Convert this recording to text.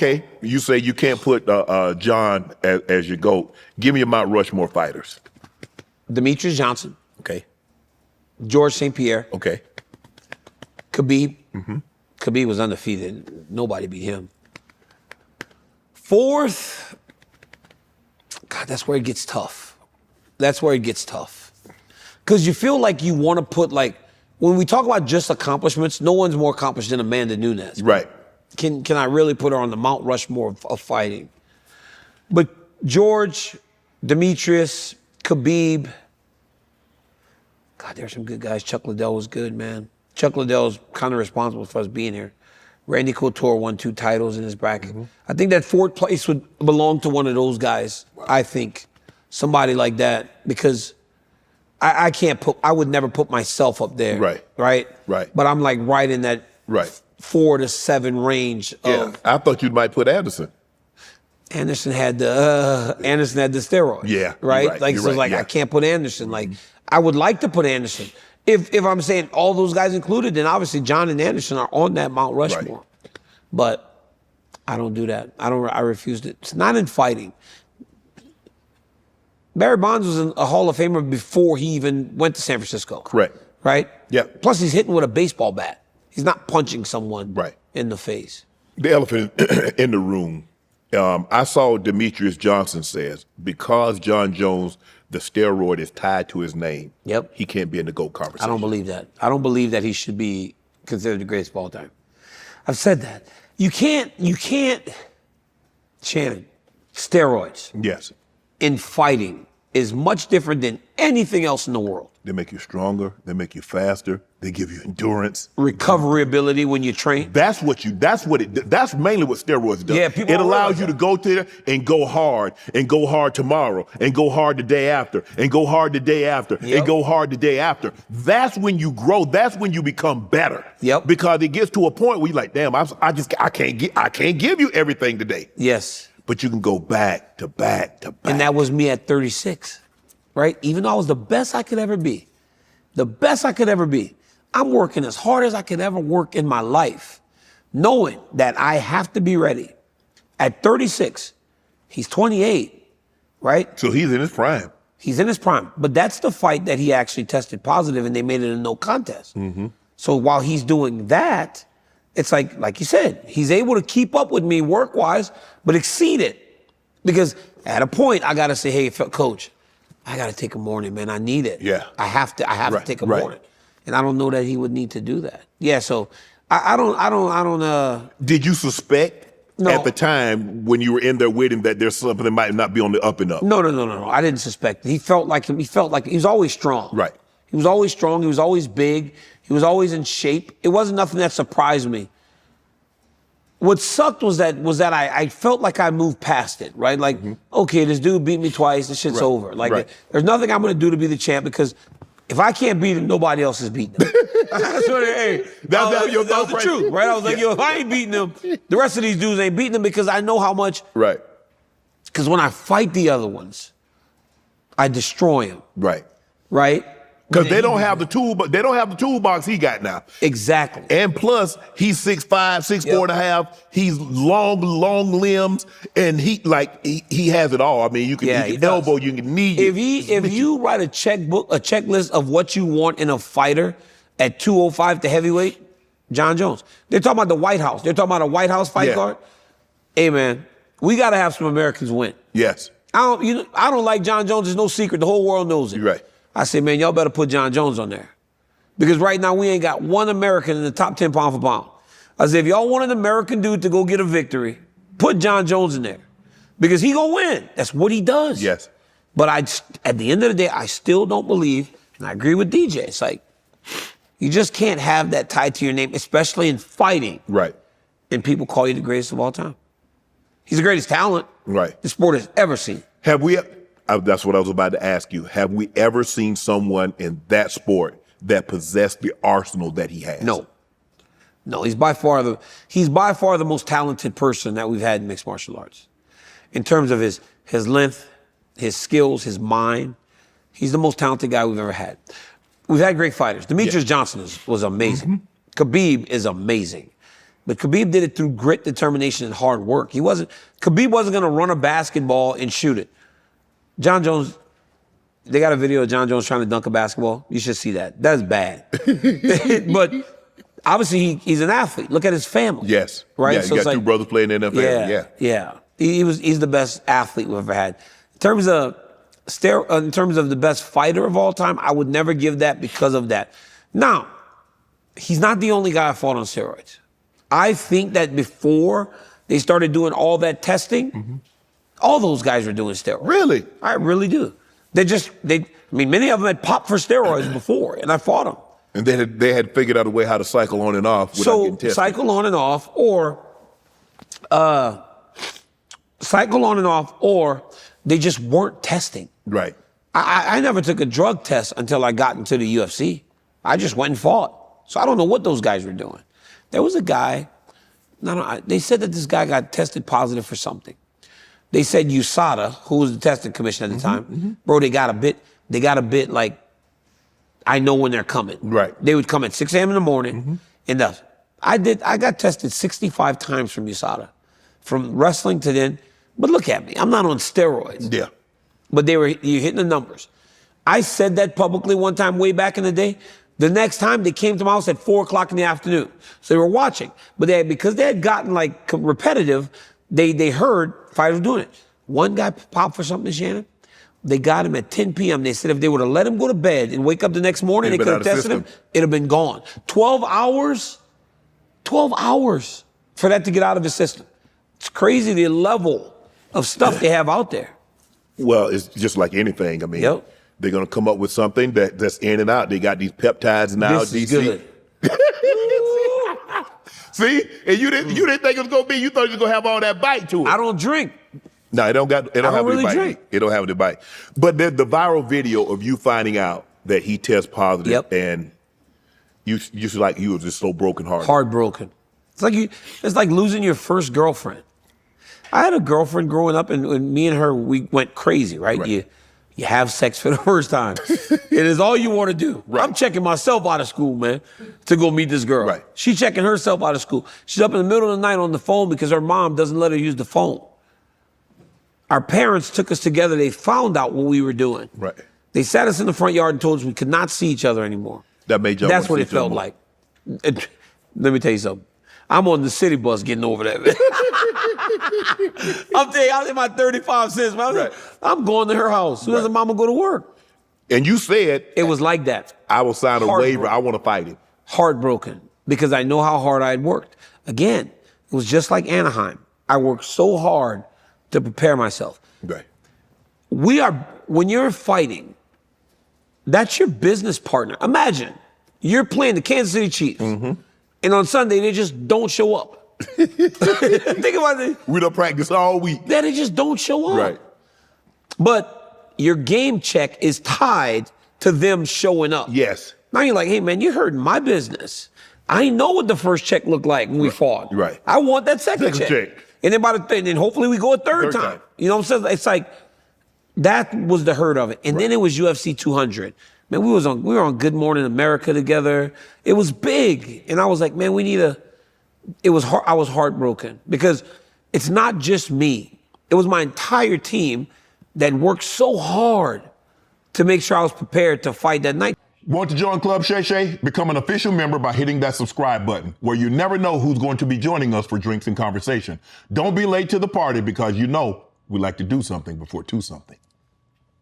Okay, you say you can't put John as your GOAT. Give me your Mount Rushmore fighters. Demetrius Johnson. Okay. George St. Pierre. Okay. Khabib. Khabib was undefeated. Nobody beat him. Fourth, God, that's where it gets tough. That's where it gets tough. Because you feel like you want to put, like, when we talk about just accomplishments, no one's more accomplished than Amanda Nunes. Right. Can I really put her on the Mount Rushmore of fighting? But George, Demetrius, Khabib, God, there's some good guys. Chuck Liddell was good, man. Chuck Liddell's kind of responsible for us being here. Randy Couture won 2 titles in his bracket. I think that 4th place would belong to one of those guys, I think. Somebody like that, because I would never put myself up there. Right. Right? Right. But I'm like right in that 4 to 7 range. Yeah, I thought you might put Anderson. Anderson had the steroids. Yeah, right. Like so, I can't put Anderson. Like I would like to put Anderson. If I'm saying all those guys included, then obviously John and Anderson are on that Mount Rushmore. Right. But I don't do that. I refused it. It's not in fighting. Barry Bonds was a Hall of Famer before he even went to San Francisco. Correct. Right? Yeah. Plus he's hitting with a baseball bat. He's not punching someone in the face. The elephant in the room. I saw Demetrius Johnson says, because John Jones, the steroid is tied to his name, he can't be in the GOAT conversation. I don't believe that. I don't believe that he should be considered the greatest of all time. I've said that. You can't, Shannon, steroids in fighting is much different than anything else in the world. They make you stronger. They make you faster. They give you endurance, recovery ability when you train. That's mainly what steroids do. Yeah, people it allows you to go to there and go hard tomorrow, and go hard the day after, and go hard the day after, and go hard the day after. That's when you grow. That's when you become better. Because it gets to a point where you're like, damn, I can't give you everything today. Yes. But you can go back to back to back. And that was me at 36, right? Even though I was the best I could ever be, I'm working as hard as I could ever work in my life, knowing that I have to be ready. At 36, he's 28, right? So he's in his prime. He's in his prime. But that's the fight that he actually tested positive and they made it a no contest. So while he's doing that, it's like you said, he's able to keep up with me work-wise, but exceed it. Because at a point, I got to say, hey, coach, I got to take a morning, man. I need it. Yeah. I have to take a morning. And I don't know that he would need to do that. Yeah, so I don't. Did you suspect at the time when you were in there with him that there's something that might not be on the up and up? No. I didn't suspect it. He felt like he was always strong. Right. He was always strong. He was always big. He was always in shape. It wasn't nothing that surprised me. What sucked was that I felt like I moved past it, right? Like, okay, this dude beat me twice. This shit's over. Like, there's nothing I'm going to do to be the champ because if I can't beat him, nobody else is beating him. That's the truth, right? I was like, yo, if I ain't beating him, the rest of these dudes ain't beating him because I know how much. Right. Because when I fight the other ones, I destroy them. Right. Right? Because they don't have the toolbox he got now. Exactly. And plus, he's 6'5", 6'4" and a half. He's long limbs, and he has it all. I mean, you can elbow, you can knee. If you write a checklist of what you want in a fighter at 205 to heavyweight, John Jones. They're talking about the White House. They're talking about a White House fight card. Hey man, we got to have some Americans win. Yes. I don't like John Jones. It's no secret. The whole world knows it. Right. I say, man, y'all better put John Jones on there. Because right now we ain't got one American in the top 10 pound for pound. I say, if y'all want an American dude to go get a victory, put John Jones in there. Because he gonna win. That's what he does. Yes. But at the end of the day, I still don't believe, and I agree with DJ, it's like, you just can't have that tied to your name, especially in fighting. Right. And people call you the greatest of all time. He's the greatest talent the sport has ever seen. That's what I was about to ask you. Have we ever seen someone in that sport that possessed the arsenal that he has? No, he's by far the most talented person that we've had in mixed martial arts. In terms of his length, his skills, his mind, he's the most talented guy we've ever had. We've had great fighters. Demetrius Johnson was amazing. Khabib is amazing. But Khabib did it through grit, determination, and hard work. Khabib wasn't going to run a basketball and shoot it. John Jones, they got a video of John Jones trying to dunk a basketball. You should see that. That's bad. But obviously, he's an athlete. Look at his family. Yes. Right? Yeah, So you it's got two brothers playing in the NFL. Yeah. He's the best athlete we've ever had. In terms of the best fighter of all time, I would never give that because of that. Now, he's not the only guy I fought on steroids. I think that before they started doing all that testing, all those guys were doing steroids. Really? I really do. Many of them had popped for steroids before, and I fought them. And they had figured out a way how to cycle on and off without getting tested. Cycle on and off, or they just weren't testing. Right. I never took a drug test until I got into the UFC. I just went and fought. So I don't know what those guys were doing. There was a guy, they said that this guy got tested positive for something. They said USADA, who was the testing commission at the time, bro, they got a bit like, I know when they're coming. Right. They would come at 6 a.m. in the morning, and I got tested 65 times from USADA, from wrestling to then. But look at me, I'm not on steroids. Yeah. But you're hitting the numbers. I said that publicly one time way back in the day. The next time they came to my house at 4 o'clock in the afternoon. So they were watching. But because they had gotten like repetitive, they heard fighters doing it. One guy popped for something, Shannon. They got him at 10 p.m. They said if they would have let him go to bed and wake up the next morning, they could have tested him, it'd have been gone. 12 hours for that to get out of his system. It's crazy the level of stuff they have out there. Well, it's just like anything. I mean, they're going to come up with something that's in and out. They got these peptides now. This is good. See? And you didn't think it was going to be. You thought you was going to have all that bite to it. I don't drink. No, it don't have really the bite. drink. It don't have the bite. But the viral video of you finding out that he tests positive and you were just so brokenhearted. Heartbroken. It's like losing your first girlfriend. I had a girlfriend growing up, and me and her, we went crazy, right? You have sex for the first time. It is all you want to do. Right. I'm checking myself out of school, man, to go meet this girl. Right. She's checking herself out of school. She's up in the middle of the night on the phone because her mom doesn't let her use the phone. Our parents took us together. They found out what we were doing. Right. They sat us in the front yard and told us we could not see each other anymore. That made y'all That's what it felt like. Let me tell you something. I'm on the city bus getting over that. I'm telling you, I was in my 35 cents, man. I'm going to her house. Soon as the mama go to work. And you said it was like that. I will sign a waiver. I want to fight him. Heartbroken because I know how hard I had worked. Again, it was just like Anaheim. I worked so hard to prepare myself. Right. When you're fighting, that's your business partner. Imagine you're playing the Kansas City Chiefs, and on Sunday they just don't show up. Think about it. We don't practice all week. They just don't show up. Right. But your game check is tied to them showing up. Yes. Now you're like, hey man, you hurting my business. I know what the first check looked like when we fought. Right. I want that second check. And then hopefully we go a third time. You know what I'm saying? It's like that was the hurt of it. And then it was UFC 200. Man, we were on Good Morning America together. It was big. And I was like, man, I was heartbroken because it's not just me. It was my entire team that worked so hard to make sure I was prepared to fight that night. Want to join Club Shay Shay? Become an official member by hitting that subscribe button, where you never know who's going to be joining us for drinks and conversation. Don't be late to the party because you know we like to do something before two something.